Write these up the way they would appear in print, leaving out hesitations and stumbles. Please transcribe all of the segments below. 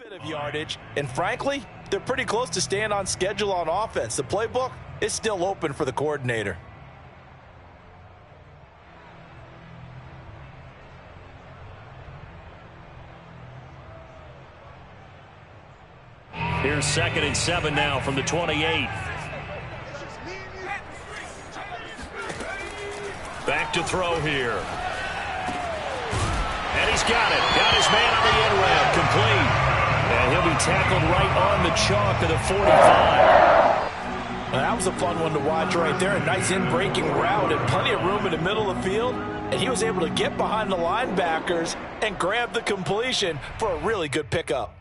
bit of yardage, and frankly, they're pretty close to staying on schedule on offense. The playbook is still open for the coordinator. Here's 2nd and 7 now from the 28. Back to throw here. And he's got it. Got his man on the end route. Complete. And he'll be tackled right on the chalk of the 45. Well, that was a fun one to watch right there. A nice in-breaking route and plenty of room in the middle of the field. And he was able to get behind the linebackers and grab the completion for a really good pickup.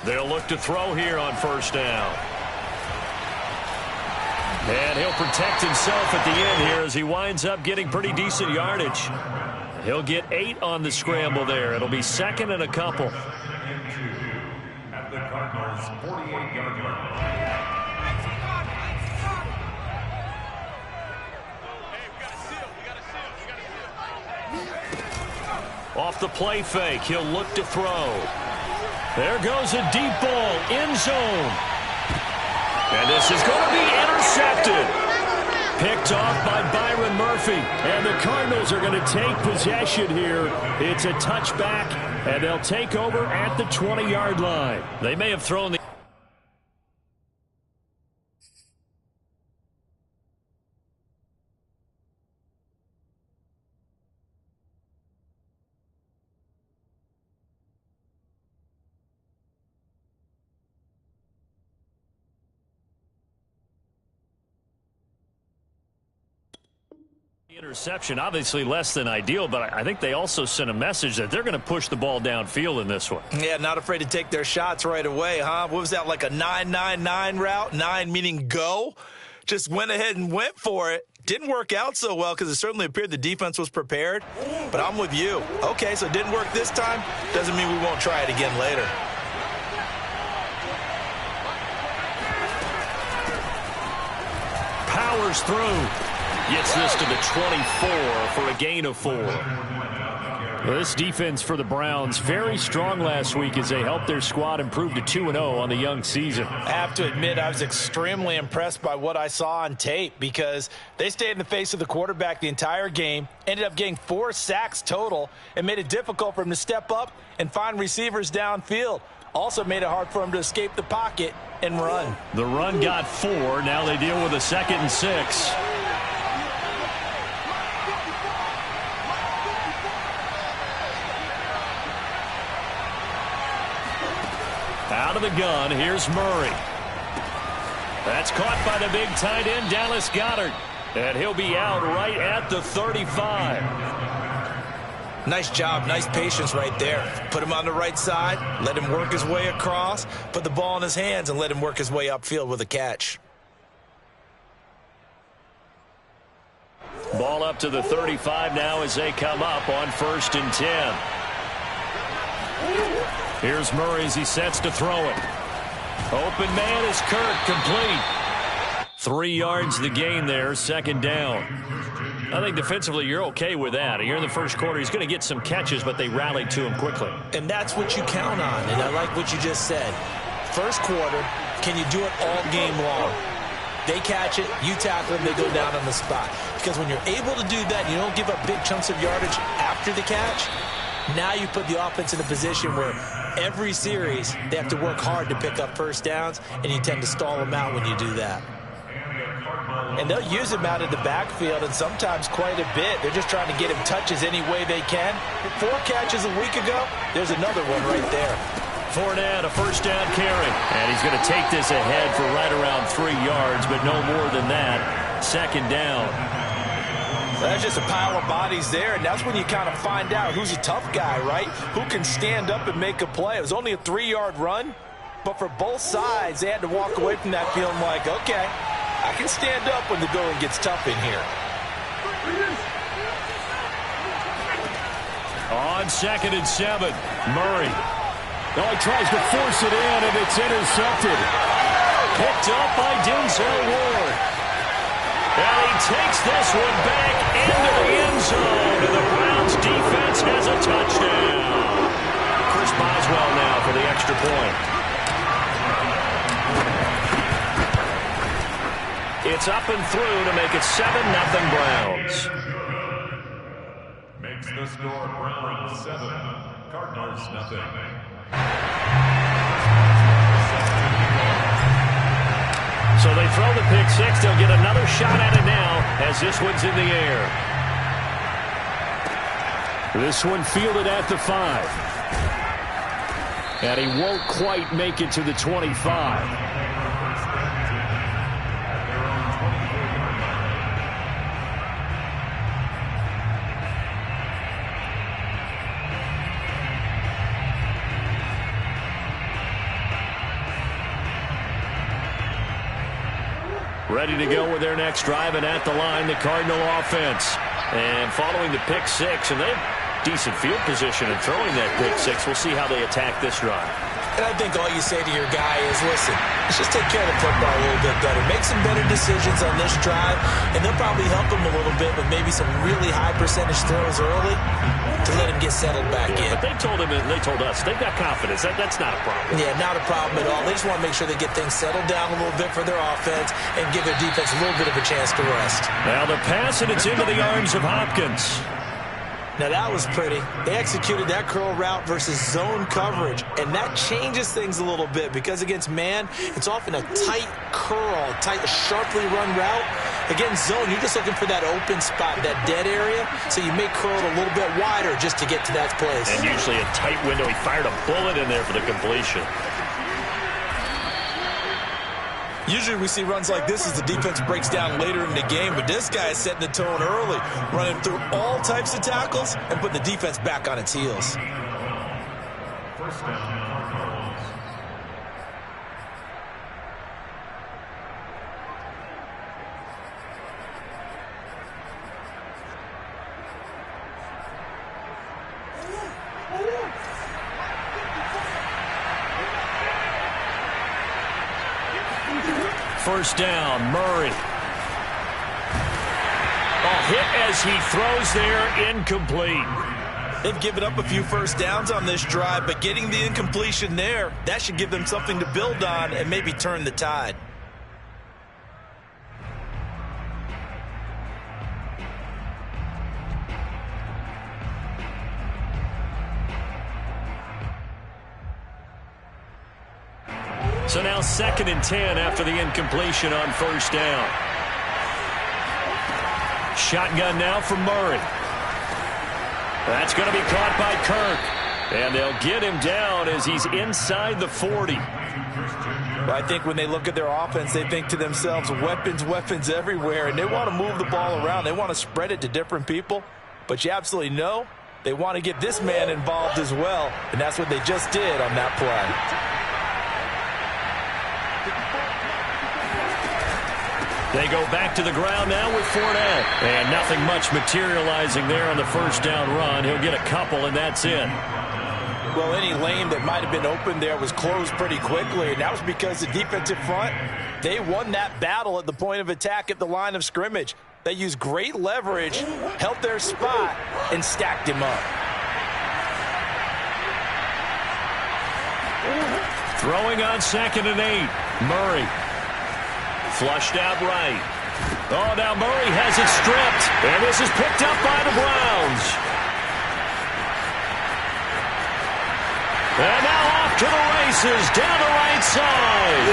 They'll look to throw here on 1st down. And he'll protect himself at the end here as he winds up getting pretty decent yardage. He'll get 8 on the scramble there. It'll be 2nd and a couple. At the Cardinals' 48-yard line. Off the play fake, he'll look to throw. There goes a deep ball, end zone. And this is going to be intercepted. Picked off by Byron Murphy. And the Cardinals are going to take possession here. It's a touchback, and they'll take over at the 20-yard line. They may have thrown the... Interception, obviously less than ideal, but I think they also sent a message that they're going to push the ball downfield in this one. Yeah, not afraid to take their shots right away, huh? What was that, like a 9-9-9 route? 9 meaning go? Just went ahead and went for it. Didn't work out so well because it certainly appeared the defense was prepared. But I'm with you. Okay, so it didn't work this time. Doesn't mean we won't try it again later. Powers through. Gets this to the 24 for a gain of 4. Well, this defense for the Browns, very strong last week as they helped their squad improve to 2-0 on the young season. I have to admit, I was extremely impressed by what I saw on tape because they stayed in the face of the quarterback the entire game, ended up getting 4 sacks total, and made it difficult for him to step up and find receivers downfield. Also made it hard for him to escape the pocket and run. The run got 4. Now they deal with a 2nd and 6. Out of the gun, here's Murray. That's caught by the big tight end, Dallas Goedert. And he'll be out right at the 35. Nice job, nice patience right there. Put him on the right side, let him work his way across, put the ball in his hands, and let him work his way upfield with a catch. Ball up to the 35 now as they come up on 1st and 10. Here's Murray as he sets to throw it. Open man is Kirk, complete. 3 yards the gain there, 2nd down. I think defensively you're okay with that. Here in the first quarter, he's going to get some catches, but they rallied to him quickly. And that's what you count on, and I like what you just said. First quarter, can you do it all game long? They catch it, you tackle them, they go down on the spot. Because when you're able to do that, you don't give up big chunks of yardage after the catch. Now you put the offense in a position where every series they have to work hard to pick up 1st downs, and you tend to stall them out when you do that. And they'll use him out in the backfield, and sometimes quite a bit. They're just trying to get him touches any way they can. 4 catches a week ago, there's another one right there. Fournette, a 1st down carry. And he's going to take this ahead for right around 3 yards, but no more than that. 2nd down. That's just a pile of bodies there, and that's when you kind of find out who's a tough guy, right? Who can stand up and make a play. It was only a 3-yard run, but for both sides, they had to walk away from that feeling like, okay, I can stand up when the going gets tough in here. On 2nd and 7, Murray. Oh, he tries to force it in, and it's intercepted. Picked up by Denzel Ward. And he takes this one back into the end zone. And the Browns defense has a touchdown. Chris Boswell now for the extra point. It's up and through to make it 7-0 Browns. Makes the score Browns 7, Cardinals nothing. So they throw the pick six. They'll get another shot at it now as this one's in the air. This one fielded at the 5. And he won't quite make it to the 25. Ready to go with their next drive, and at the line, the Cardinal offense. And following the pick six, and they have decent field position in throwing that pick six. We'll see how they attack this drive. And I think all you say to your guy is, listen, let's just take care of the football a little bit better. Make some better decisions on this drive, and they'll probably help him a little bit with maybe some really high percentage throws early to let him get settled back in. But they told him, and they told us, they've got confidence. That's not a problem. Yeah, not a problem at all. They just want to make sure they get things settled down a little bit for their offense and give their defense a little bit of a chance to rest. Now the pass, and it's into the arms of Hopkins. Now that was pretty. They executed that curl route versus zone coverage, and that changes things a little bit because against man, it's often a tight curl, tight, sharply run route. Against zone, you're just looking for that open spot, that dead area, so you may curl it a little bit wider just to get to that place. And usually a tight window. He fired a bullet in there for the completion. Usually we see runs like this as the defense breaks down later in the game, but this guy is setting the tone early, running through all types of tackles and putting the defense back on its heels. First down, Cardinals. First down, Murray. Hit as he throws there, incomplete. They've given up a few first downs on this drive, but getting the incompletion there, that should give them something to build on and maybe turn the tide. So now 2nd and 10 after the incompletion on first down. Shotgun now from Murray. That's going to be caught by Kirk. And they'll get him down as he's inside the 40. Well, I think when they look at their offense, they think to themselves, weapons, weapons everywhere. And they want to move the ball around. They want to spread it to different people. But you absolutely know they want to get this man involved as well. And that's what they just did on that play. They go back to the ground now with Fournette. And nothing much materializing there on the first down run. He'll get a couple, and that's it. Well, any lane that might have been open there was closed pretty quickly, and that was because the defensive front, they won that battle at the point of attack at the line of scrimmage. They used great leverage, held their spot, and stacked him up. Throwing on 2nd and 8. Murray. Flushed out right. Oh, now Murray has it stripped. And this is picked up by the Browns. And now off to the races, down the right side.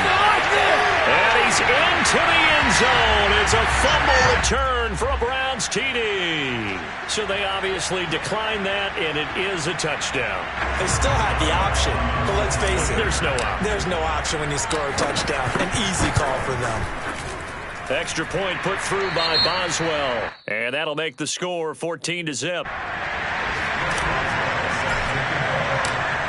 And he's into the end zone. It's a fumble return for a Browns TD. So they obviously declined that, and it is a touchdown. They still had the option, but let's face it. There's no option. There's no option when you score a touchdown. An easy call for them. Extra point put through by Boswell. And that'll make the score 14-0.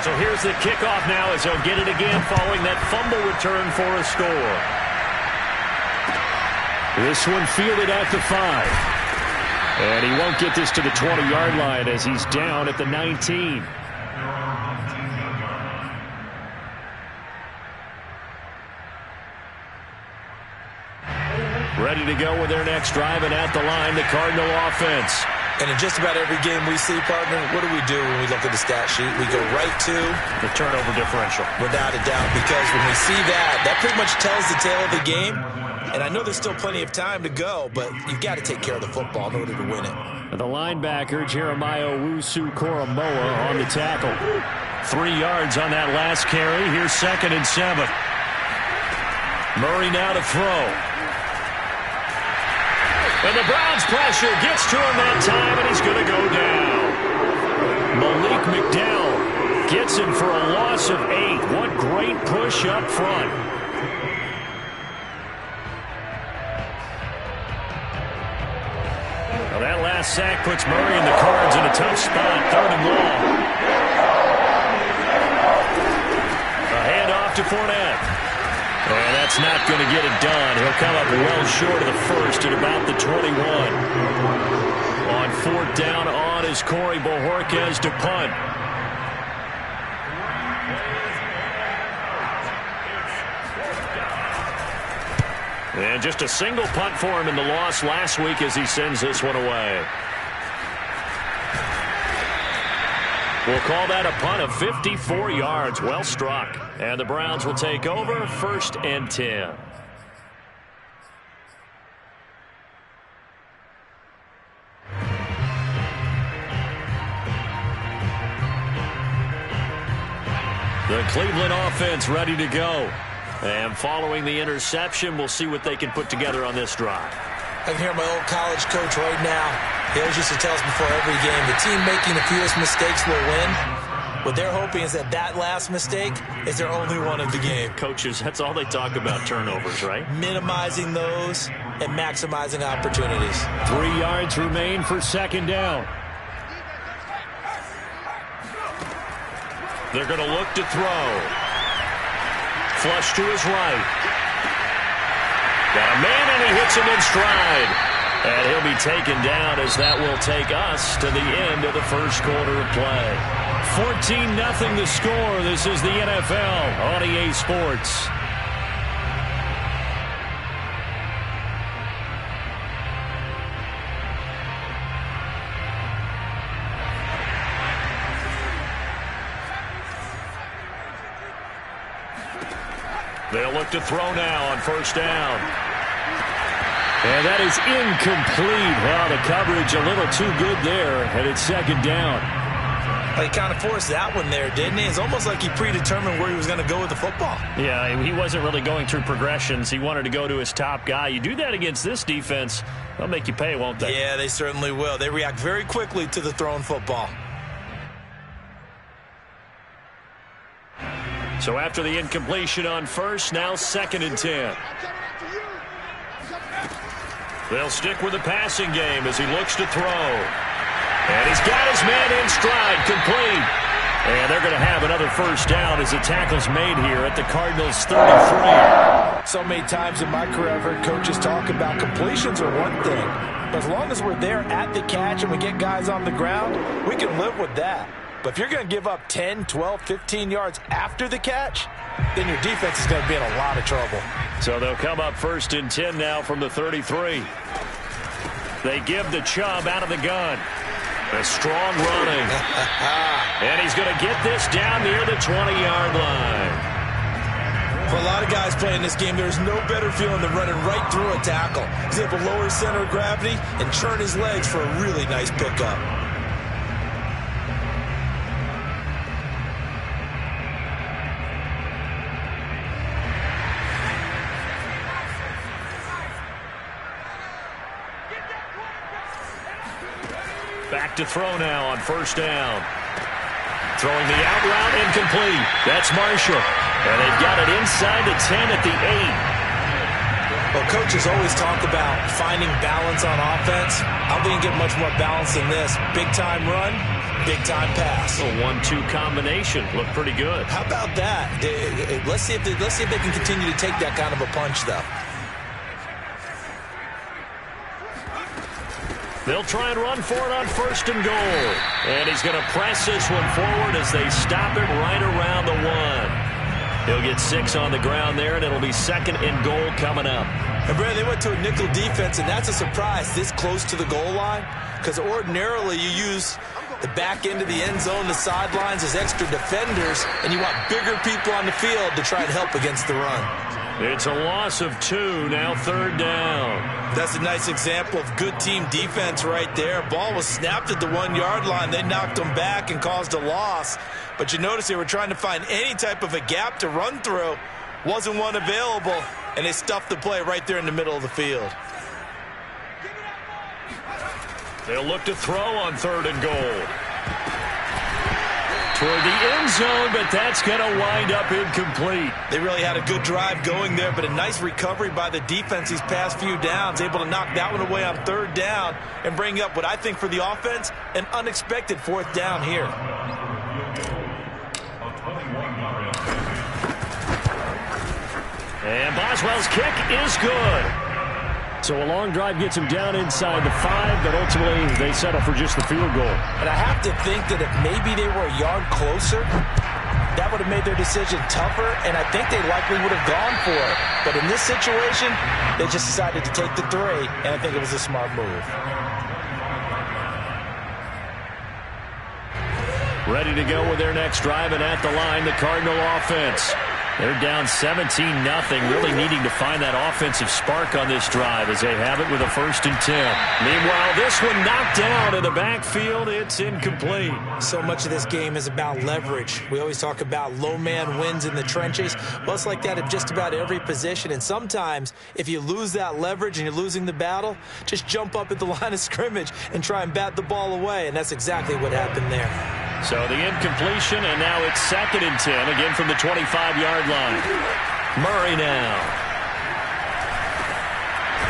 So here's the kickoff now as they'll get it again following that fumble return for a score. This one fielded at the 5. And he won't get this to the 20-yard line as he's down at the 19. Ready to go with their next drive, and at the line, the Cardinal offense. And in just about every game we see, partner, what do we do when we look at the stat sheet? We go right to the turnover differential. Without a doubt, because when we see that, that pretty much tells the tale of the game. And I know there's still plenty of time to go, but you've got to take care of the football in order to win it. The linebacker, Jeremiah Owusu-Koramoah, on the tackle. 3 yards on that last carry. Here's 2nd and 7. Murray now to throw. And the Browns pressure gets to him that time, and he's going to go down. Malik McDowell gets him for a loss of 8. What great push up front. Well, that last sack puts Murray and the Cards in a tough spot. 3rd and long. A handoff to Fournette. And that's not going to get it done. He'll come up well short of the first at about the 21. On 4th down on is Corey Bojorquez to punt. And just a single punt for him in the loss last week as he sends this one away. We'll call that a punt of 54 yards. Well struck. And the Browns will take over 1st and 10. The Cleveland offense ready to go. And following the interception, we'll see what they can put together on this drive. I can hear my old college coach right now. He always used to tell us before every game, the team making the fewest mistakes will win. What they're hoping is that that last mistake is their only one of the game. Coaches, that's all they talk about, turnovers, right? Minimizing those and maximizing opportunities. 3 yards remain for 2nd down. They're going to look to throw. Flush to his right. Got a man, and he hits him in stride. And he'll be taken down as that will take us to the end of the first quarter of play. 14-0 the score. This is the NFL on EA Sports. They'll look to throw now on 1st down. And that is incomplete. Well, the coverage a little too good there, and it's 2nd down. He kind of forced that one there, didn't he? It's almost like he predetermined where he was going to go with the football. Yeah, he wasn't really going through progressions. He wanted to go to his top guy. You do that against this defense, they'll make you pay, won't they? Yeah, they certainly will. They react very quickly to the thrown football. So after the incompletion on 1st, now 2nd and 10. They'll stick with the passing game as he looks to throw. And he's got his man in stride, complete. And they're going to have another 1st down as the tackle's made here at the Cardinals' 33. So many times in my career I've heard coaches talk about completions are one thing. But as long as we're there at the catch and we get guys on the ground, we can live with that. But if you're going to give up 10, 12, 15 yards after the catch, then your defense is going to be in a lot of trouble. So they'll come up 1st and 10 now from the 33. They give the Chubb out of the gun. A strong running. And he's going to get this down near the 20-yard line. For a lot of guys playing this game, there's no better feeling than running right through a tackle. He's able to lower his center of gravity and churn his legs for a really nice pickup. Back to throw now on 1st down. Throwing the out route, incomplete. That's Marshall. And they've got it inside the 10 at the 8. Well, coaches always talk about finding balance on offense. I don't think you get much more balance than this. Big-time run, big-time pass. A 1-2 combination. Looked pretty good. How about that? Let's see if they can continue to take that kind of a punch, though. They'll try and run for it on 1st and goal. And he's going to press this one forward as they stop him right around the 1. He'll get 6 on the ground there, and it'll be 2nd and goal coming up. And, Brad, they went to a nickel defense, and that's a surprise this close to the goal line, because ordinarily you use the back end of the end zone, the sidelines as extra defenders, and you want bigger people on the field to try and help against the run. It's a loss of 2, now 3rd down. That's a nice example of good team defense right there. Ball was snapped at the 1-yard line. They knocked them back and caused a loss. But you notice they were trying to find any type of a gap to run through. Wasn't one available, and they stuffed the play right there in the middle of the field. They'll look to throw on 3rd and goal. Toward the end zone, but that's going to wind up incomplete. They really had a good drive going there, but a nice recovery by the defense these past few downs, able to knock that one away on 3rd down and bring up what I think for the offense, an unexpected 4th down here. And Boswell's kick is good. So a long drive gets him down inside the 5, but ultimately they settle for just the field goal. And I have to think that if maybe they were a yard closer, that would have made their decision tougher, and I think they likely would have gone for it. But in this situation, they just decided to take the 3, and I think it was a smart move. Ready to go with their next drive, and at the line, the Cardinal offense. They're down 17-0, really needing to find that offensive spark on this drive as they have it with a 1st and 10. Meanwhile, this one knocked down in the backfield. It's incomplete. So much of this game is about leverage. We always talk about low man wins in the trenches. Well, it's like that at just about every position. And sometimes, if you lose that leverage and you're losing the battle, just jump up at the line of scrimmage and try and bat the ball away. And that's exactly what happened there. So the incompletion, and now it's 2nd and 10, again from the 25-yard line. Murray now.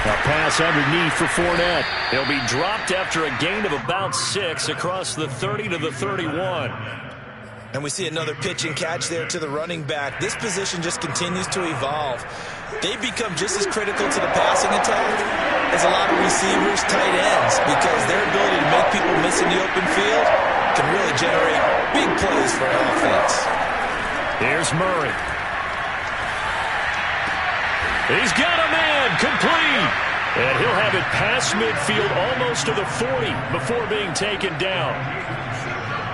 A pass underneath for Fournette. He'll be dropped after a gain of about 6 across the 30 to the 31. And we see another pitch and catch there to the running back. This position just continues to evolve. They become just as critical to the passing attack as a lot of receivers, tight ends, because their ability to make people miss in the open field can really generate big plays for an offense. Here's Murray. He's got a man, complete. And he'll have it past midfield almost to the 40 before being taken down.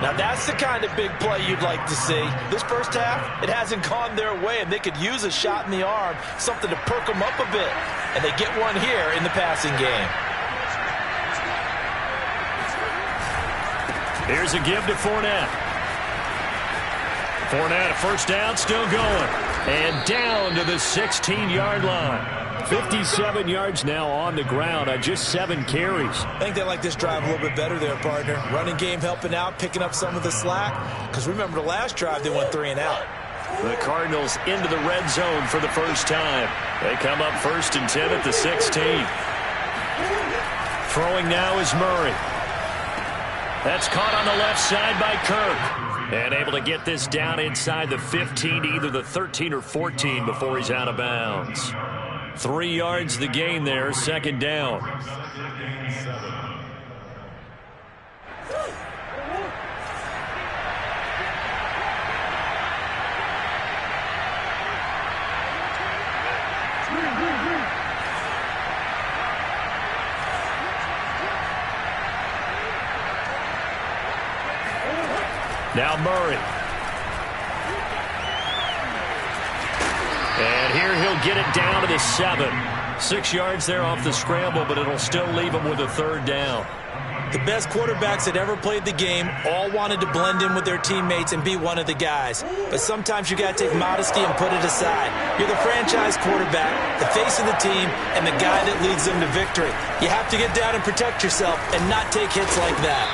Now that's the kind of big play you'd like to see. This first half, it hasn't gone their way, and they could use a shot in the arm, something to perk them up a bit. And they get one here in the passing game. Here's a give to Fournette. Fournette, 1st down, still going. And down to the 16-yard line. 57 yards now on the ground on just 7 carries. I think they like this drive a little bit better there, partner. Running game helping out, picking up some of the slack. Because remember, the last drive, they went 3 and out. The Cardinals into the red zone for the first time. They come up 1st and 10 at the 16. Throwing now is Murray. That's caught on the left side by Kirk. And able to get this down inside the 15 to either the 13 or 14 before he's out of bounds. 3 yards the gain there, 2nd down. Now Murray. And here he'll get it down to the 7. 6 yards there off the scramble, but it'll still leave him with a 3rd down. The best quarterbacks that ever played the game all wanted to blend in with their teammates and be one of the guys. But sometimes you got to take modesty and put it aside. You're the franchise quarterback, the face of the team, and the guy that leads them to victory. You have to get down and protect yourself and not take hits like that.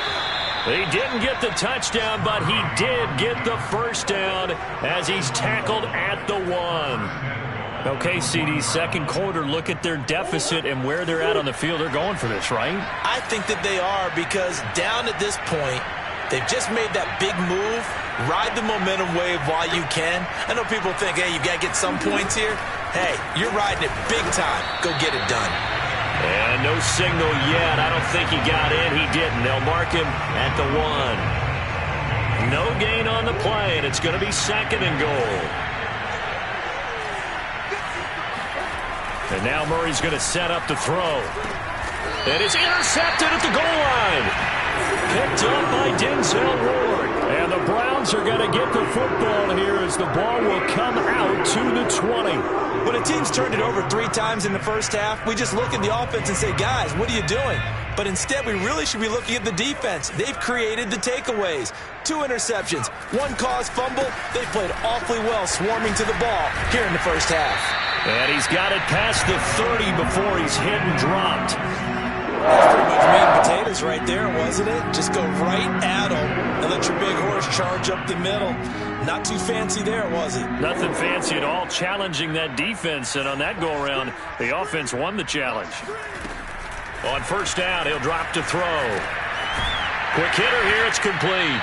He didn't get the touchdown, but he did get the 1st down as he's tackled at the 1. Okay, CD, 2nd quarter, look at their deficit and where they're at on the field. They're going for this, right? I think that they are, because down at this point, they've just made that big move. Ride the momentum wave while you can. I know people think, hey, you got to get some points here. Hey, you're riding it big time. Go get it done. And no signal yet. I don't think he got in. He didn't. They'll mark him at the 1. No gain on the play, and it's going to be 2nd and goal. And now Murray's going to set up to throw. It is intercepted at the goal line. Picked up by Denzel Ward. And the Browns are going to get the football here as the ball will come out to the 20. When a team's turned it over 3 times in the first half, we just look at the offense and say, guys, what are you doing? But instead, we really should be looking at the defense. They've created the takeaways. 2 interceptions, 1 caused fumble. They played awfully well swarming to the ball here in the first half. And he's got it past the 30 before he's hit and dropped. That's pretty much meat and potatoes right there, wasn't it? Just go right at them and let your big horse charge up the middle. Not too fancy there, was it? Nothing fancy at all, challenging that defense. And on that go-around, the offense won the challenge. On first down, he'll drop to throw. Quick hitter here, it's complete.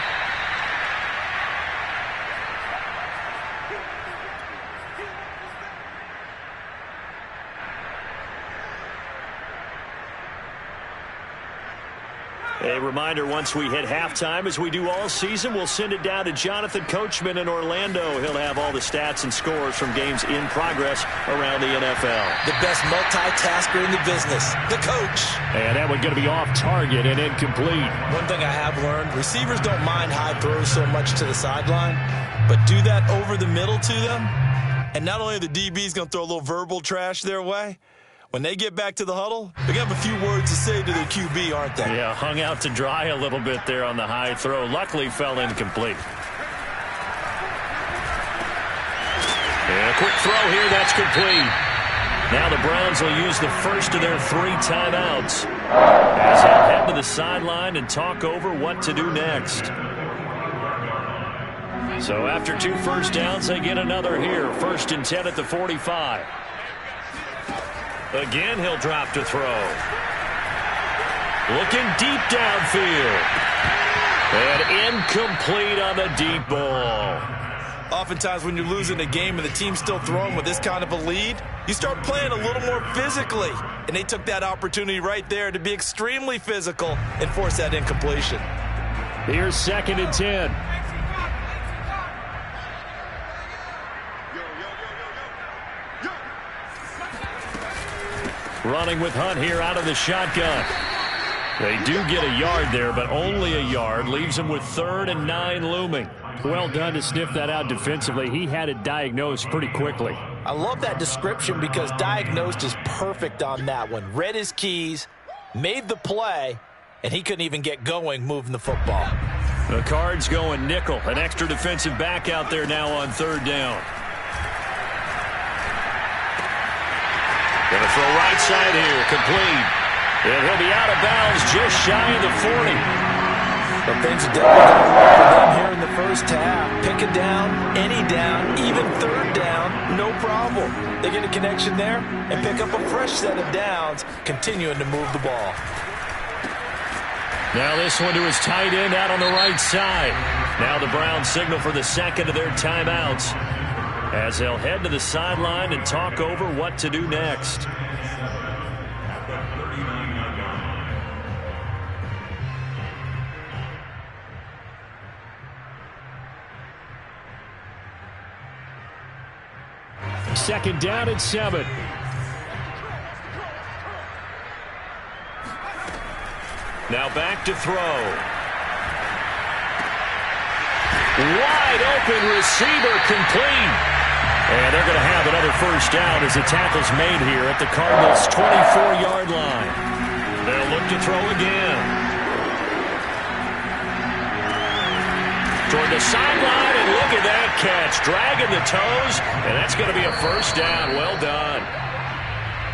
A reminder, once we hit halftime, as we do all season, we'll send it down to Jonathan Coachman in Orlando. He'll have all the stats and scores from games in progress around the NFL. The best multitasker in the business, the coach. And that one going to be off target and incomplete. One thing I have learned, receivers don't mind high throws so much to the sideline, but do that over the middle to them, and not only are the DBs going to throw a little verbal trash their way, when they get back to the huddle, they're going to have a few words to say to their QB, aren't they? Yeah, hung out to dry a little bit there on the high throw. Luckily, fell incomplete. And a quick throw here, that's complete. Now the Browns will use the first of their 3 timeouts as they'll head to the sideline and talk over what to do next. So after 2 first downs, they get another here. 1st and 10 at the 45. Again, he'll drop to throw. Looking deep downfield. And incomplete on the deep ball. Oftentimes when you're losing a game and the team's still throwing with this kind of a lead, you start playing a little more physically. And they took that opportunity right there to be extremely physical and force that incompletion. Here's 2nd and 10. Running with Hunt here out of the shotgun. They do get a yard there, but only a yard. Leaves them with 3rd and 9 looming. Well done to sniff that out defensively. He had it diagnosed pretty quickly. I love that description because diagnosed is perfect on that one. Read his keys, made the play, and he couldn't even get going moving the football. The Cards going nickel. An extra defensive back out there now on 3rd down. Going to throw right side here, complete. And he'll be out of bounds just shy of the 40. But things are definitely going to work for them here in the first half. Pick it down, any down, even 3rd down, no problem. They get a connection there and pick up a fresh set of downs, continuing to move the ball. Now this one to his tight end out on the right side. Now the Browns signal for the 2nd of their timeouts, as they'll head to the sideline and talk over what to do next. Second down at 7. Now back to throw. Wide open receiver, complete. And they're going to have another first down as the tackle's made here at the Cardinals' 24-yard line. They'll look to throw again. Toward the sideline, and look at that catch. Dragging the toes, and that's going to be a first down. Well done.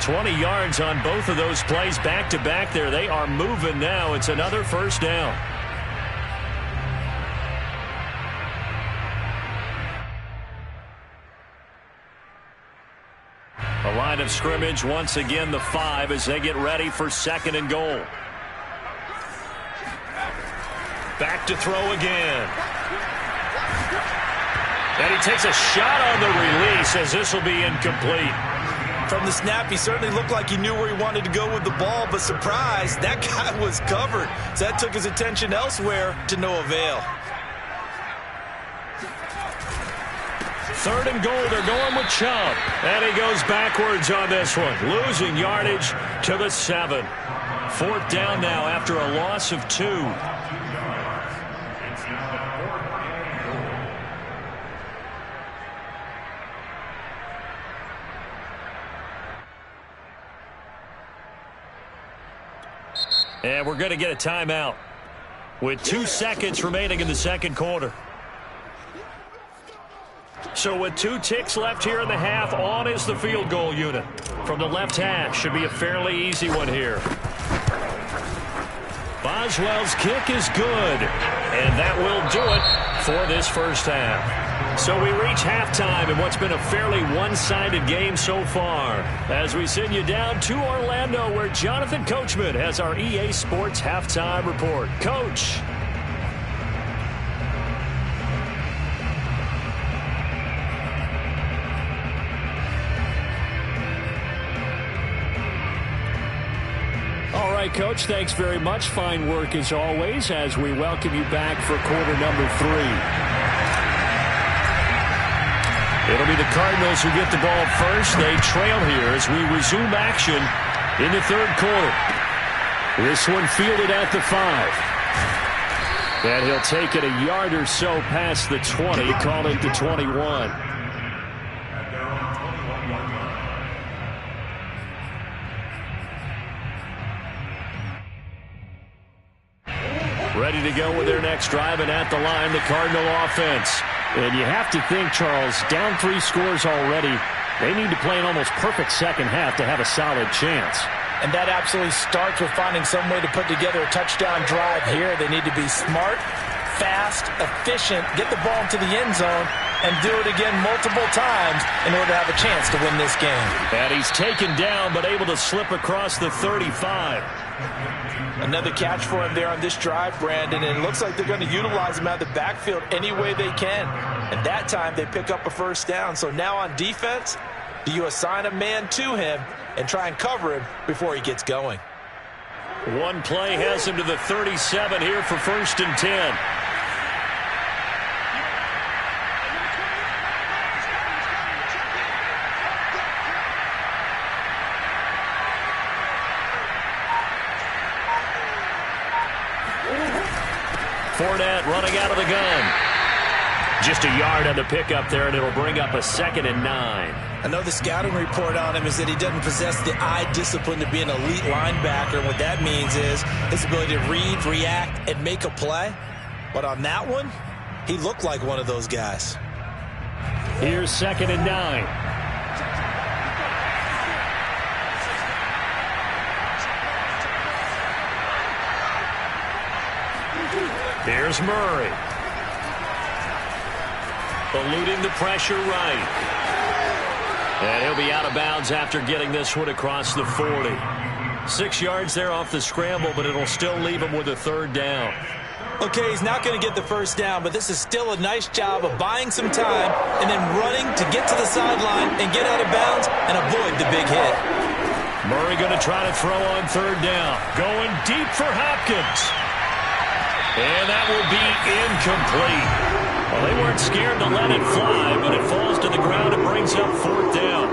20 yards on both of those plays back-to-back there. They are moving now. It's another first down. A line of scrimmage once again, the 5, as they get ready for 2nd and goal. Back to throw again. And he takes a shot on the release as this will be incomplete. From the snap, he certainly looked like he knew where he wanted to go with the ball, but surprise, that guy was covered. So that took his attention elsewhere to no avail. 3rd and goal. They're going with Chubb. And he goes backwards on this one, losing yardage to the 7. 4th down now after a loss of 2. And we're going to get a timeout with 2 seconds remaining in the 2nd quarter. So with 2 ticks left here in the half, on is the field goal unit. From the left hash, should be a fairly easy one here. Boswell's kick is good, and that will do it for this first half. So we reach halftime in what's been a fairly one-sided game so far, as we send you down to Orlando, where Jonathan Coachman has our EA Sports halftime report. Coach. All right, Coach, thanks very much. Fine work as always as we welcome you back for quarter number 3. It'll be the Cardinals who get the ball first. They trail here as we resume action in the 3rd quarter. This one fielded at the 5. And he'll take it a yard or so past the 20, call it the 21. Ready to go with their next drive, and at the line, the Cardinal offense. And you have to think, Charles, down 3 scores already. They need to play an almost perfect second half to have a solid chance. And that absolutely starts with finding some way to put together a touchdown drive here. They need to be smart, fast, efficient, get the ball into the end zone, and do it again multiple times in order to have a chance to win this game. And he's taken down, but able to slip across the 35. Another catch for him there on this drive, Brandon, and it looks like they're going to utilize him out of the backfield any way they can. And that time they pick up a first down. So now on defense, do you assign a man to him and try and cover him before he gets going? One play has him to the 37 here for 1st and 10. Fournette running out of the gun. Just a yard on the pickup there, and it'll bring up a 2nd and 9. I know the scouting report on him is that he doesn't possess the eye discipline to be an elite linebacker. What that means is his ability to read, react, and make a play. But on that one, he looked like one of those guys. Here's 2nd and 9. There's Murray. Eluding the pressure right. And he'll be out of bounds after getting this one across the 40. 6 yards there off the scramble, but it'll still leave him with a 3rd down. Okay, he's not going to get the first down, but this is still a nice job of buying some time and then running to get to the sideline and get out of bounds and avoid the big hit. Murray going to try to throw on 3rd down. Going deep for Hopkins. And that will be incomplete. Well, they weren't scared to let it fly, but it falls to the ground and brings up 4th down.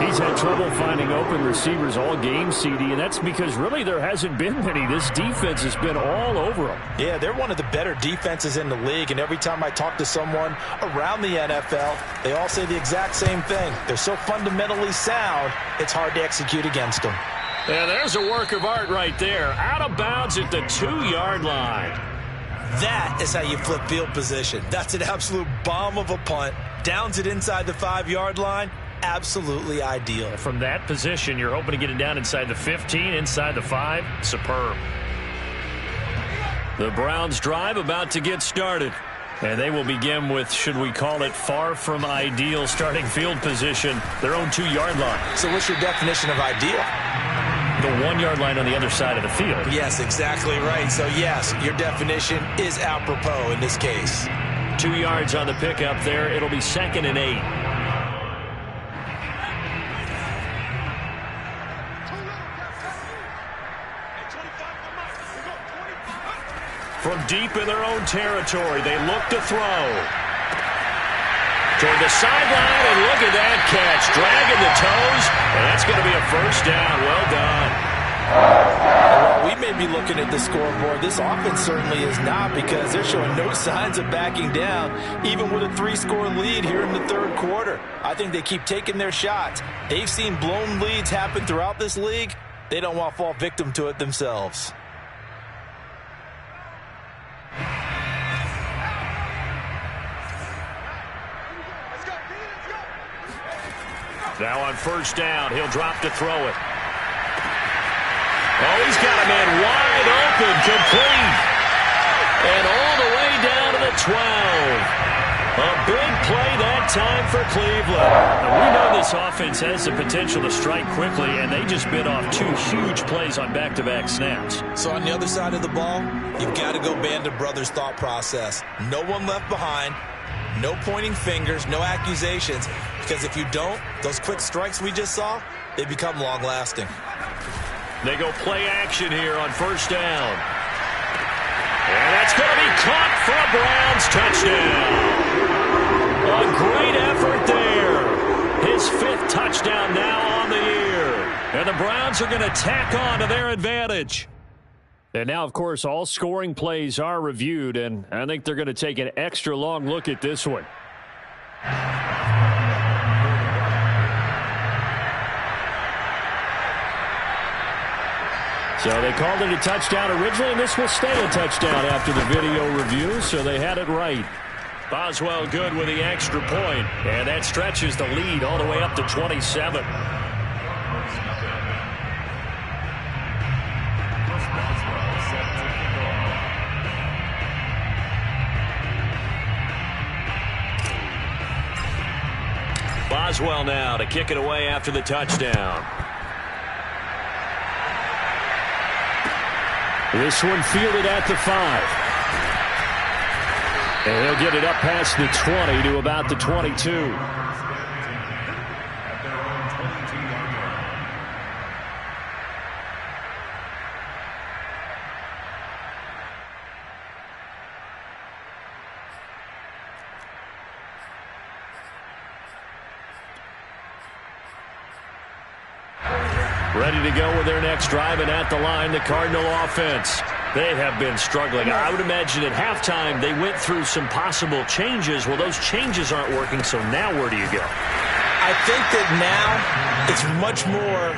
He's had trouble finding open receivers all game, CD, and that's because really there hasn't been many. This defense has been all over them. Yeah, they're one of the better defenses in the league, and every time I talk to someone around the NFL, they all say the exact same thing. They're so fundamentally sound, it's hard to execute against them. Yeah, there's a work of art right there. Out of bounds at the 2-yard line. That is how you flip field position. That's an absolute bomb of a punt. Downs it inside the 5-yard line. Absolutely ideal. From that position, you're hoping to get it down inside the 15, inside the 5. Superb. The Browns drive about to get started. And they will begin with, should we call it, far from ideal starting field position, their own 2-yard line. So what's your definition of ideal? The 1-yard line on the other side of the field. Yes, exactly right. So, yes, your definition is apropos in this case. 2 yards on the pickup there. It'll be 2nd and 8. From deep in their own territory, they look to throw. toward the sideline, and look at that catch. Dragging the toes, and that's going to be a first down. Well done. Well, we may be looking at the scoreboard. This offense certainly is not, because they're showing no signs of backing down, even with a 3-score lead here in the third quarter. I think they keep taking their shots. They've seen blown leads happen throughout this league. They don't want to fall victim to it themselves. Now on first down, he'll drop to throw it. Oh, he's got a man wide open, complete. And all the way down to the 12. A big play that time for Cleveland. Now, we know this offense has the potential to strike quickly, and they just bit off 2 huge plays on back-to-back snaps. So on the other side of the ball, you've got to go Band of Brothers thought process. No one left behind. No pointing fingers, no accusations, because if you don't, those quick strikes we just saw, they become long-lasting. They go play action here on first down. And that's going to be caught for a Browns touchdown. A great effort there. His 5th touchdown now on the year. And the Browns are going to tack on to their advantage. And now, of course, all scoring plays are reviewed, and I think they're going to take an extra long look at this one. So they called it a touchdown originally, and this will stay a touchdown after the video review, so they had it right. Boswell good with the extra point, and that stretches the lead all the way up to 27. Boswell now to kick it away after the touchdown. This one fielded at the 5. And he'll get it up past the 20 to about the 22. Ready to go with their next drive, and at the line, the Cardinal offense. They have been struggling. I would imagine at halftime they went through some possible changes. Well, those changes aren't working, so now where do you go? I think that now it's much more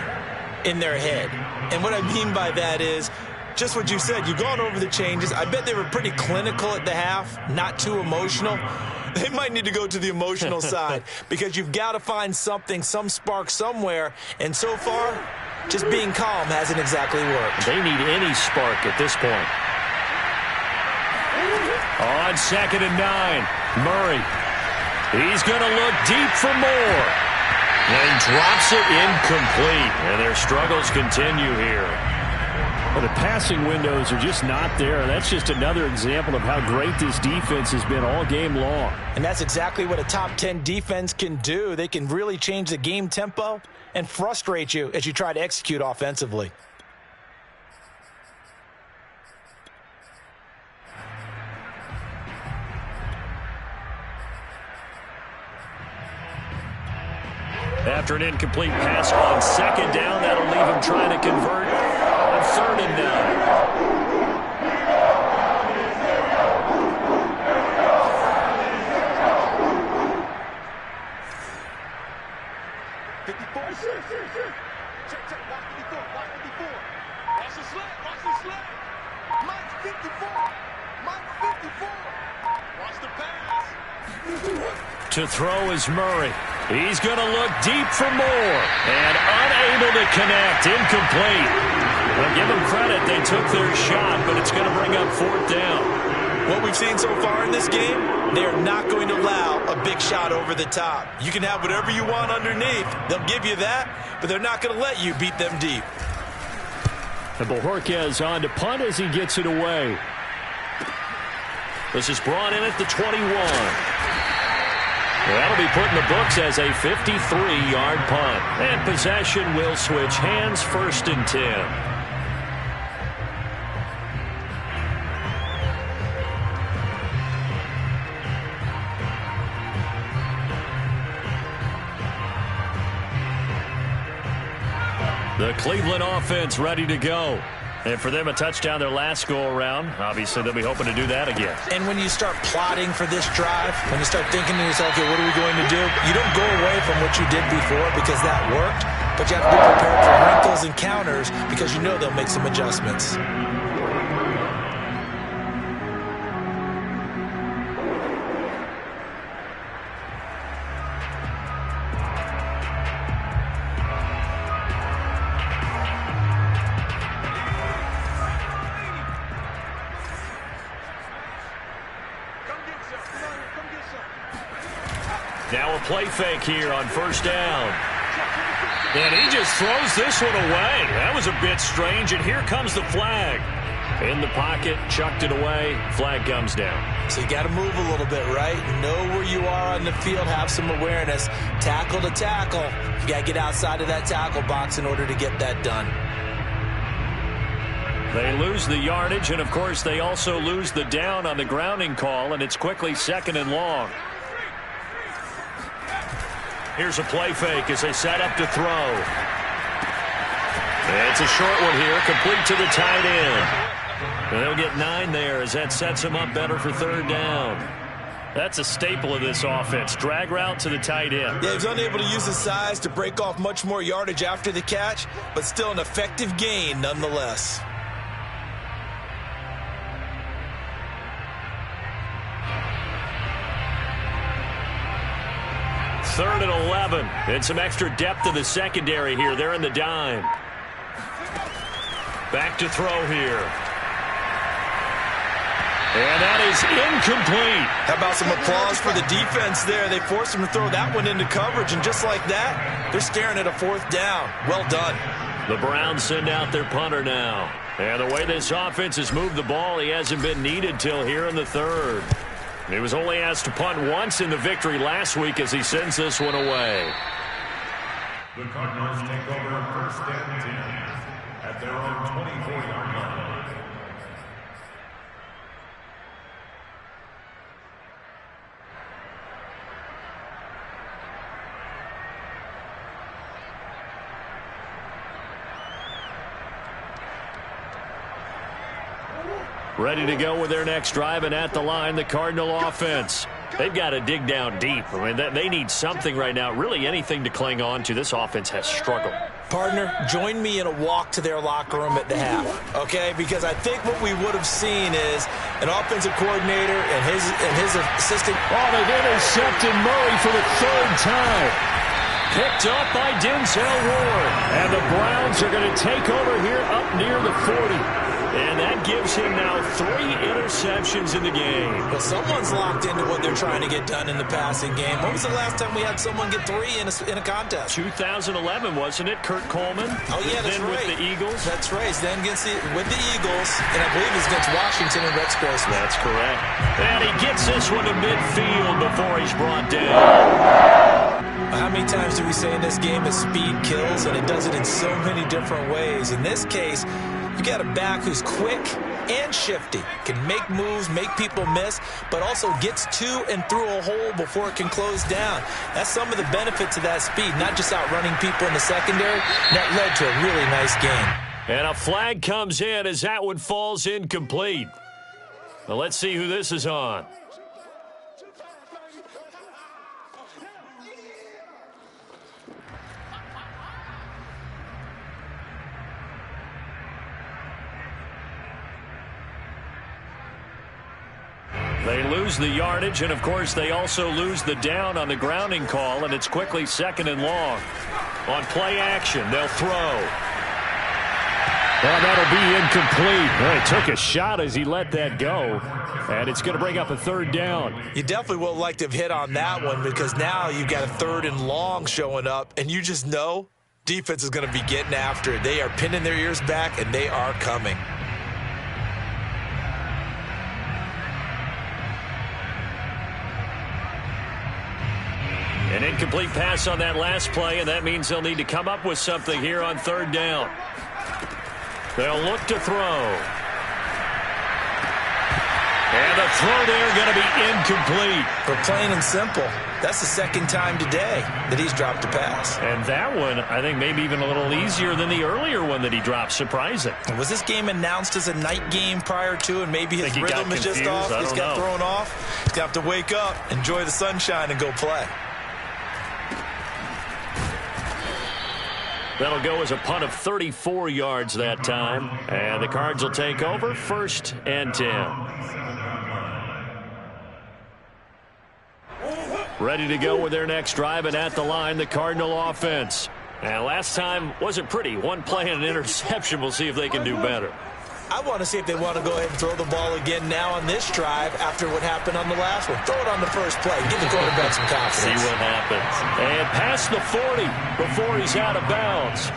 in their head. And what I mean by that is just what you said. You've gone over the changes. I bet they were pretty clinical at the half, not too emotional. They might need to go to the emotional side, because you've got to find something, some spark somewhere. And so far, just being calm hasn't exactly worked. They need any spark at this point. On 2nd and 9, Murray. He's going to look deep for more. And drops it incomplete. And their struggles continue here. Well, the passing windows are just not there. That's just another example of how great this defense has been all game long. And that's exactly what a top 10 defense can do. They can really change the game tempo and frustrate you as you try to execute offensively. After an incomplete pass on 2nd down, that'll leave him trying to convert on 3rd and 9. To throw is Murray. He's going to look deep for more. And unable to connect. Incomplete. Well, give them credit. They took their shot, but it's going to bring up 4th down. What we've seen so far in this game, they are not going to allow a big shot over the top. You can have whatever you want underneath. They'll give you that, but they're not going to let you beat them deep. And Bojorquez on to punt as he gets it away. This is brought in at the 21. That'll be put in the books as a 53-yard punt. And possession will switch hands, 1st and 10. The Cleveland offense ready to go. And for them, a touchdown their last go-around. Obviously, they'll be hoping to do that again. And when you start plotting for this drive, when you start thinking to yourself, okay, what are we going to do? You don't go away from what you did before because that worked, but you have to be prepared for wrinkles and counters because you know they'll make some adjustments. Now a play fake here on first down. And he just throws this one away. That was a bit strange, and here comes the flag. In the pocket, chucked it away, flag comes down. So you got to move a little bit, right? Know where you are on the field, have some awareness. Tackle to tackle. You got to get outside of that tackle box in order to get that done. They lose the yardage, and of course they also lose the down on the grounding call, and it's quickly 2nd and long. Here's a play fake as they set up to throw. It's a short one here, complete to the tight end. And they'll get 9 there as that sets them up better for 3rd down. That's a staple of this offense. Drag route to the tight end. Yeah, he was unable to use his size to break off much more yardage after the catch, but still an effective gain nonetheless. 3rd and 11. And some extra depth in the secondary here. They're in the dime. Back to throw here. And that is incomplete. How about some applause for the defense there? They forced him to throw that one into coverage, and just like that, they're staring at a 4th down. Well done. The Browns send out their punter now. And the way this offense has moved the ball, he hasn't been needed till here in the 3rd. He was only asked to punt once in the victory last week as he sends this one away. The Cardinals take over 1st and 10 at their own 24-yard line. Ready to go with their next drive, and at the line, the Cardinal offense. They've got to dig down deep. I mean, they need something right now, really anything to cling on to. This offense has struggled. Partner, join me in a walk to their locker room at the half, okay? Because I think what we would have seen is an offensive coordinator and his assistant. Oh, they've intercepted Murray for the 3rd time. Picked up by Denzel Ward. And the Browns are going to take over here up near the 40. And that gives him now 3 interceptions in the game. Well, someone's locked into what they're trying to get done in the passing game. When was the last time we had someone get 3 in a contest? 2011, wasn't it? Kurt Coleman. Oh, yeah, that's then right. With the Eagles. That's right. Then with the Eagles, and I believe it's against Washington and Rex Grossman. That's correct. And he gets this one to midfield before he's brought down. How many times do we say in this game that speed kills, and it does it in so many different ways? In this case, you got a back who's quick and shifty, can make moves, make people miss, but also gets to and through a hole before it can close down. That's some of the benefits of that speed, not just outrunning people in the secondary. That led to a really nice game. And a flag comes in as that one falls incomplete. Well, let's see who this is on. They lose the yardage, and of course they also lose the down on the grounding call, and it's quickly 2nd and long. On play action, they'll throw. Well, that'll be incomplete. Well, he took a shot as he let that go, and it's going to bring up a 3rd down. You definitely would like to have hit on that one because now you've got a 3rd and long showing up, and you just know defense is going to be getting after it. They are pinning their ears back, and they are coming. An incomplete pass on that last play, and that means they'll need to come up with something here on 3rd down. They'll look to throw. And the throw there going to be incomplete. But plain and simple, that's the second time today that he's dropped a pass. And that one, I think, maybe even a little easier than the earlier one that he dropped. Surprising. Was this game announced as a night game prior to, and maybe his rhythm is just off? He's got thrown off. He's going to have to wake up, enjoy the sunshine, and go play. That'll go as a punt of 34 yards that time. And the Cards will take over 1st and 10. Ready to go with their next drive, and at the line, the Cardinal offense. And last time wasn't pretty. One play and an interception. We'll see if they can do better. I want to see if they want to go ahead and throw the ball again now on this drive after what happened on the last one. Throw it on the first play. Give the quarterback some confidence. See what happens. And past the 40 before he's out of bounds.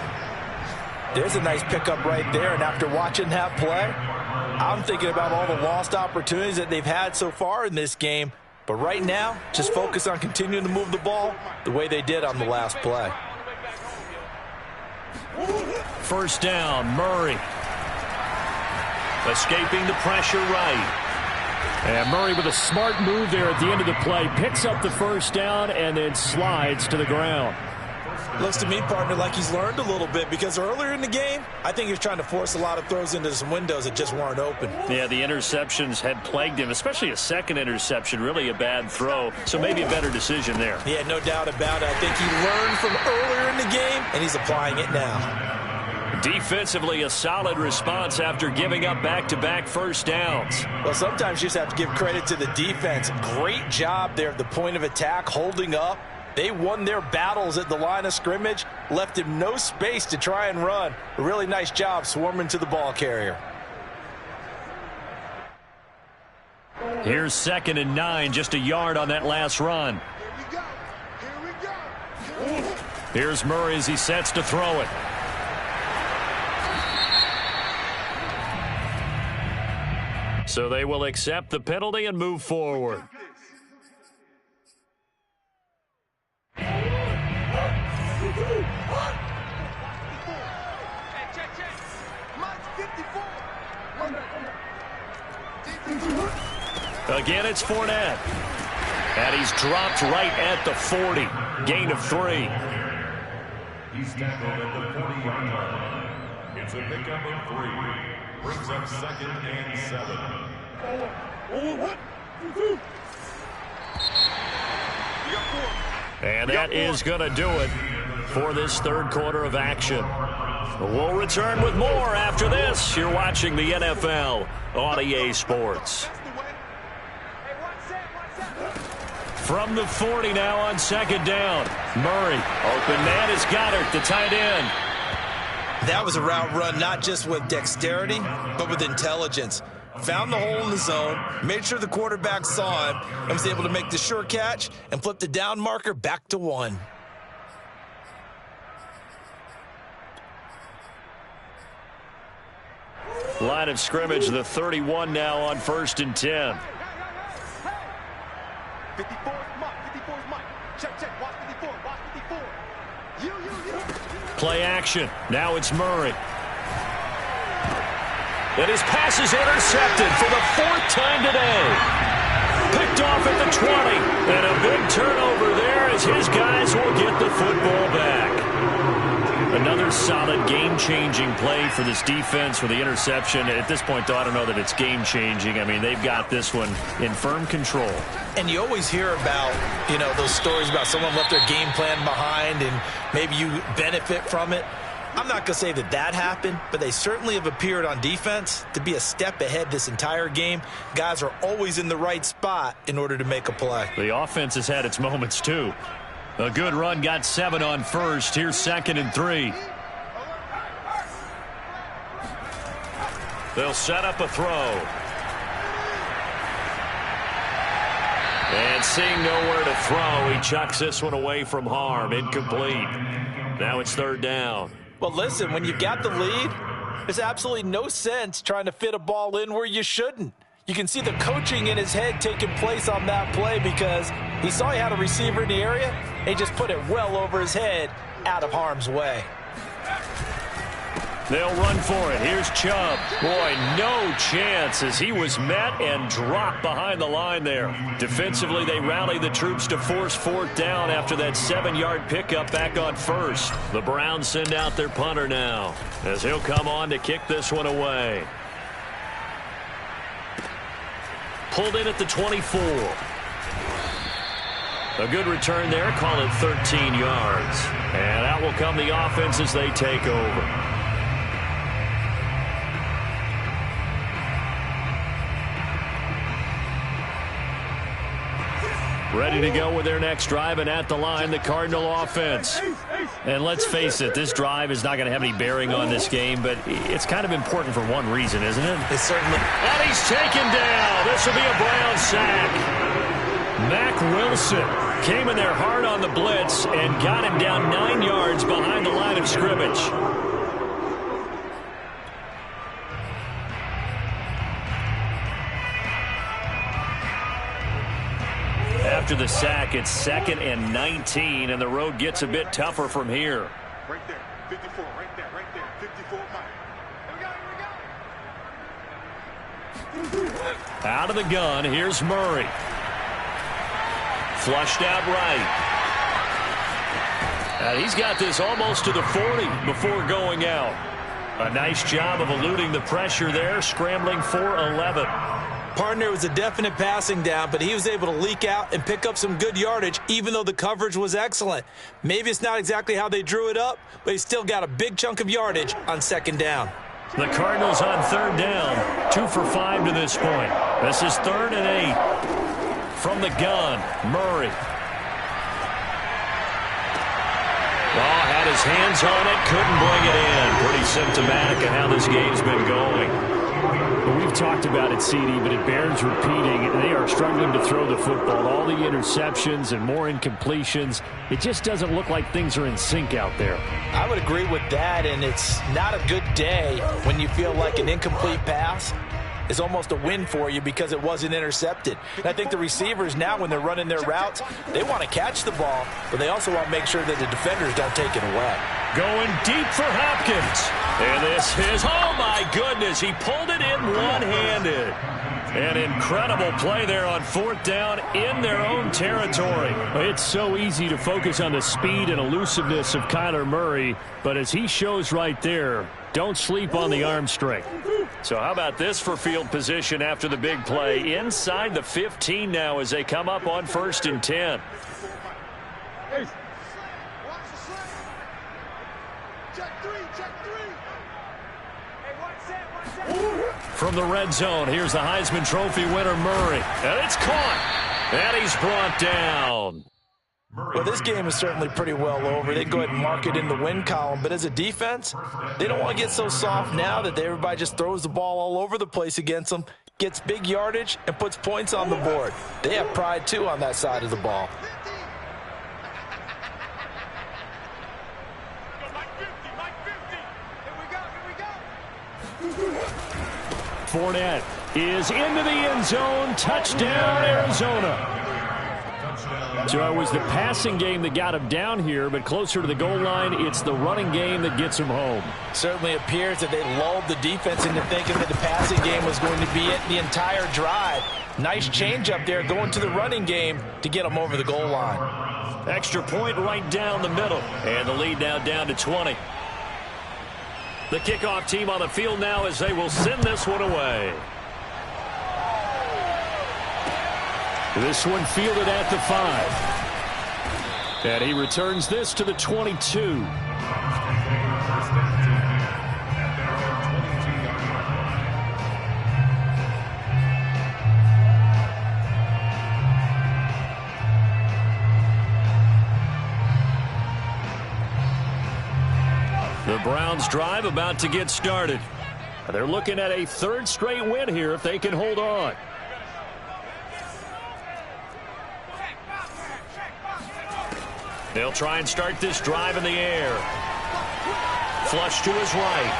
There's a nice pickup right there, and after watching that play, I'm thinking about all the lost opportunities that they've had so far in this game. But right now, just focus on continuing to move the ball the way they did on the last play. First down, Murray. Escaping the pressure right. And Murray with a smart move there at the end of the play. Picks up the first down and then slides to the ground. Looks to me, partner, like he's learned a little bit, because earlier in the game, I think he was trying to force a lot of throws into some windows that just weren't open. Yeah, the interceptions had plagued him, especially a second interception, really a bad throw. So maybe a better decision there. Yeah, no doubt about it. I think he learned from earlier in the game, and he's applying it now. Defensively, a solid response after giving up back-to-back first downs. Well, sometimes you just have to give credit to the defense. Great job there at the point of attack, holding up. They won their battles at the line of scrimmage, left him no space to try and run. A really nice job swarming to the ball carrier. Here's 2nd and 9, just a yard on that last run. Here's Murray as he sets to throw it. So they will accept the penalty and move forward. Again, it's Fournette. And he's dropped right at the 40. Gain of 3. He's tackled at the 40-yard line. It's a pickup of 3. Brings up 2nd and 7. And that is going to do it for this third quarter of action. We'll return with more after this. You're watching the NFL on EA Sports. From the 40 now on 2nd down. Murray. Open man is Goddard, the tight end. That was a route run not just with dexterity, but with intelligence. Found the hole in the zone, made sure the quarterback saw him, and was able to make the sure catch and flip the down marker back to 1. Line of scrimmage, the 31 now on 1st and 10. 54 is Mike. 54 is Mike. Check. Watch 54. Watch 54. You. Play action. Now it's Murray. And his pass is intercepted for the 4th time today. Picked off at the 20. And a big turnover there as his guys will get the football back. Another solid game-changing play for this defense with the interception. At this point, though, I don't know that it's game-changing. I mean, they've got this one in firm control. And you always hear about, those stories about someone left their game plan behind and maybe you benefit from it. I'm not going to say that happened, but they certainly have appeared on defense to be a step ahead this entire game. Guys are always in the right spot in order to make a play. The offense has had its moments, too. A good run, got 7 on 1st. Here's 2nd and 3. They'll set up a throw. And seeing nowhere to throw, he chucks this one away from harm. Incomplete. Now it's 3rd down. Well, listen, when you've got the lead, there's absolutely no sense trying to fit a ball in where you shouldn't. You can see the coaching in his head taking place on that play because he saw he had a receiver in the area, and he just put it well over his head out of harm's way. They'll run for it. Here's Chubb. Boy, no chance as he was met and dropped behind the line there. Defensively, they rally the troops to force fourth down after that 7-yard pickup back on first. The Browns send out their punter now as he'll come on to kick this one away. Pulled in at the 24. A good return there. Call it 13 yards. And out will come the offense as they take over. Ready to go with their next drive, and at the line, the Cardinal offense. And let's face it, this drive is not going to have any bearing on this game, but it's kind of important for one reason, isn't it? It's certainly. And he's taken down. This will be a Brown sack. Mack Wilson came in there hard on the blitz and got him down 9 yards behind the line of scrimmage. After the sack, it's 2nd and 19, and the road gets a bit tougher from here. Right there, 54, right there, 54 Mike. Here we go. Out of the gun, here's Murray. Flushed out right. And he's got this almost to the 40 before going out. A nice job of eluding the pressure there, scrambling for 11. Partner, was a definite passing down, but he was able to leak out and pick up some good yardage, even though the coverage was excellent. Maybe it's not exactly how they drew it up, but he still got a big chunk of yardage on 2nd down. The Cardinals on 3rd down, 2 for 5 to this point. This is 3rd and 8. From the gun, Murray. Oh, had his hands on it, couldn't bring it in. Pretty symptomatic of how this game's been going. Well, we've talked about it, CD, but it bears repeating. They are struggling to throw the football. All the interceptions and more incompletions. It just doesn't look like things are in sync out there. I would agree with that, and it's not a good day when you feel like an incomplete pass is almost a win for you because it wasn't intercepted. And I think the receivers now, when they're running their routes, they want to catch the ball, but they also want to make sure that the defenders don't take it away. Going deep for Hopkins. And this is, oh my goodness, he pulled it in one-handed. An incredible play there on 4th down in their own territory. It's so easy to focus on the speed and elusiveness of Kyler Murray, but as he shows right there, don't sleep on the arm strength. So how about this for field position after the big play? Inside the 15 now as they come up on 1st and 10. From the red zone, here's the Heisman Trophy winner, Murray. And it's caught. And he's brought down. Well, this game is certainly pretty well over. They go ahead and mark it in the win column. But as a defense, they don't want to get so soft now that everybody just throws the ball all over the place against them, gets big yardage, and puts points on the board. They have pride, too, on that side of the ball. Fournette is into the end zone. Touchdown, Arizona. So it was the passing game that got him down here, but closer to the goal line, it's the running game that gets him home. Certainly appears that they lulled the defense into thinking that the passing game was going to be it the entire drive. Nice change up there going to the running game to get them over the goal line. Extra point right down the middle. And the lead now down to 20. The kickoff team on the field now as they will send this one away. This one fielded at the 5. And he returns this to the 22. The Browns drive about to get started. They're looking at a 3rd straight win here if they can hold on. They'll try and start this drive in the air. Flush to his right.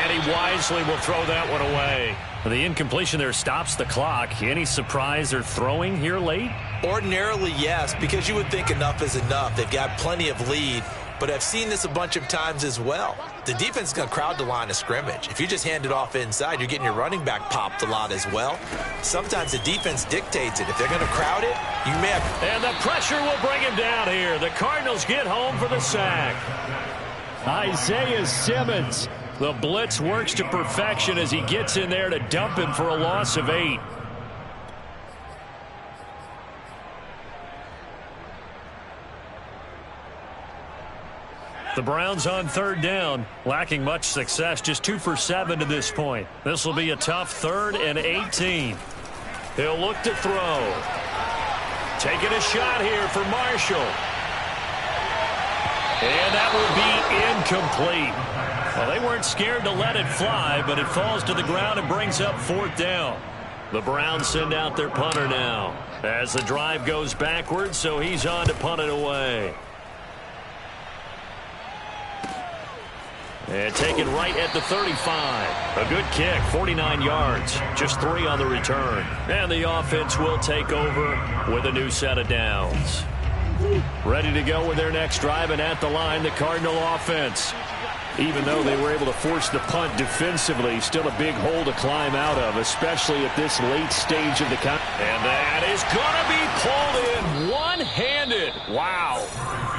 And he wisely will throw that one away. The incompletion there stops the clock. Any surprise they're throwing here late? Ordinarily, yes, because you would think enough is enough. They've got plenty of lead. but I've seen this a bunch of times as well. The defense is going to crowd the line of scrimmage. If you just hand it off inside, you're getting your running back popped a lot as well. Sometimes the defense dictates it. If they're going to crowd it, you may have... And the pressure will bring him down here. The Cardinals get home for the sack. Isaiah Simmons. The blitz works to perfection as he gets in there to dump him for a loss of 8. The Browns on third down, lacking much success, just 2 for 7 to this point. This will be a tough 3rd and 18. He'll look to throw. Taking a shot here for Marshall. And that will be incomplete. Well, they weren't scared to let it fly, but it falls to the ground and brings up 4th down. The Browns send out their punter now as the drive goes backwards, so he's on to punt it away. And taken right at the 35. A good kick, 49 yards. Just 3 on the return. And the offense will take over with a new set of downs. Ready to go with their next drive, and at the line, the Cardinal offense. Even though they were able to force the punt defensively, still a big hole to climb out of, especially at this late stage of the contest. And that is going to be pulled in one-handed. Wow.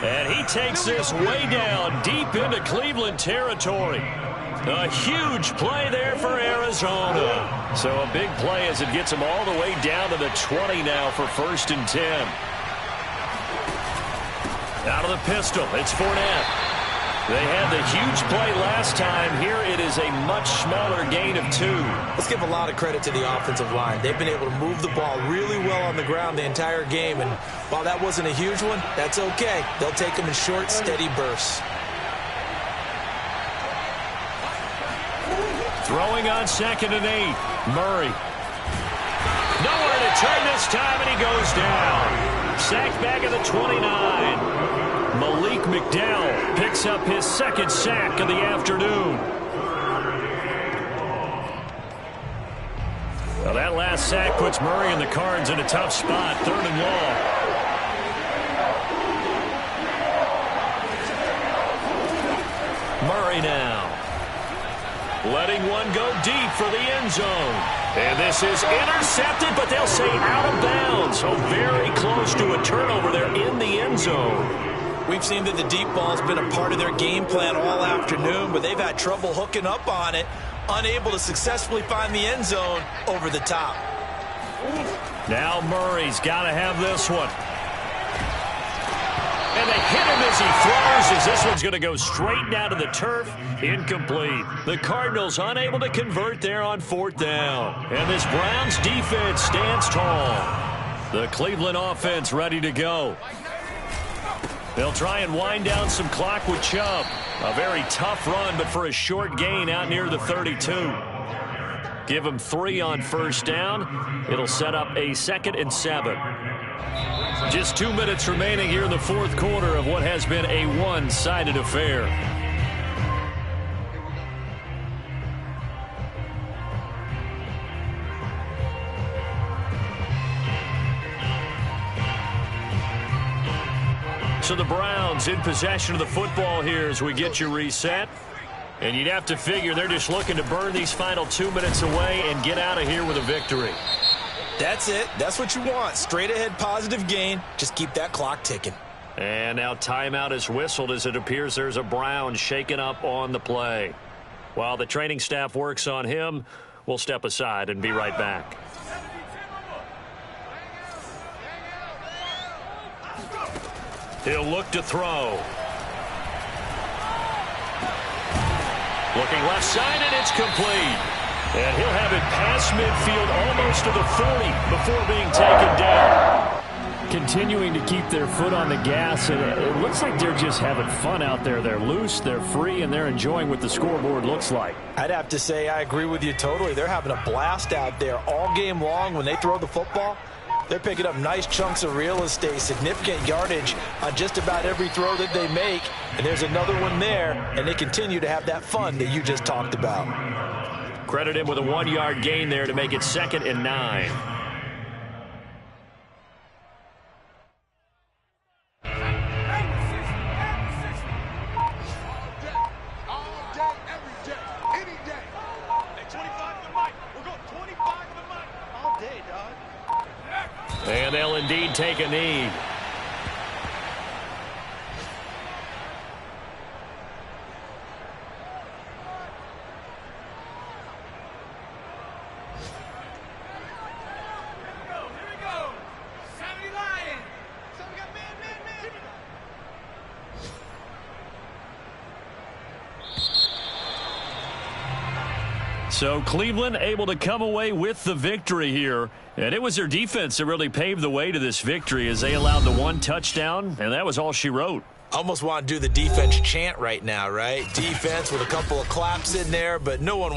And he takes this way down deep into Cleveland territory. A huge play there for Arizona. So a big play as it gets him all the way down to the 20 now for 1st and 10. Out of the pistol, it's Fournette. They had the huge play last time. Here it is a much smaller gain of 2. Let's give a lot of credit to the offensive line. They've been able to move the ball really well on the ground the entire game, and while that wasn't a huge one, that's okay. They'll take them in short, steady bursts. Throwing on 2nd and 8. Murray. Nowhere to turn this time, and he goes down. Sacked back at the 29. Malik McDowell picks up his 2nd sack of the afternoon. Well, that last sack puts Murray and the Cards in a tough spot, 3rd and long. Murray now. Letting one go deep for the end zone. And this is intercepted, but they'll say out of bounds. So very close to a turnover there in the end zone. We've seen that the deep ball's been a part of their game plan all afternoon, but they've had trouble hooking up on it, unable to successfully find the end zone over the top. Now Murray's got to have this one. And they hit him as he throws, as this one's going to go straight down to the turf. Incomplete. The Cardinals unable to convert there on 4th down. And this Browns defense stands tall. The Cleveland offense ready to go. They'll try and wind down some clock with Chubb. A very tough run, but for a short gain out near the 32. Give him 3 on 1st down. It'll set up a 2nd and 7. Just 2 minutes remaining here in the 4th quarter of what has been a one-sided affair. So the Browns in possession of the football here as we get you reset. And you'd have to figure they're just looking to burn these final 2 minutes away and get out of here with a victory. That's it. That's what you want. Straight ahead positive gain. Just keep that clock ticking. And now timeout is whistled as it appears there's a Brown shaken up on the play. While the training staff works on him, we'll step aside and be right back. He'll look to throw. Looking left side, and it's complete. And he'll have it past midfield almost to the 40 before being taken down. Continuing to keep their foot on the gas, and it looks like they're just having fun out there. They're loose, they're free, and they're enjoying what the scoreboard looks like. I'd have to say I agree with you totally. They're having a blast out there all game long when they throw the football. They're picking up nice chunks of real estate, significant yardage on just about every throw that they make. And there's another one there, and they continue to have that fun that you just talked about. Credit him with a 1-yard gain there to make it 2nd and 9. indeed take a knee. So Cleveland able to come away with the victory here. And it was their defense that really paved the way to this victory as they allowed the one touchdown, and that was all she wrote. Almost want to do the defense chant right now, right? Defense with a couple of claps in there, but no one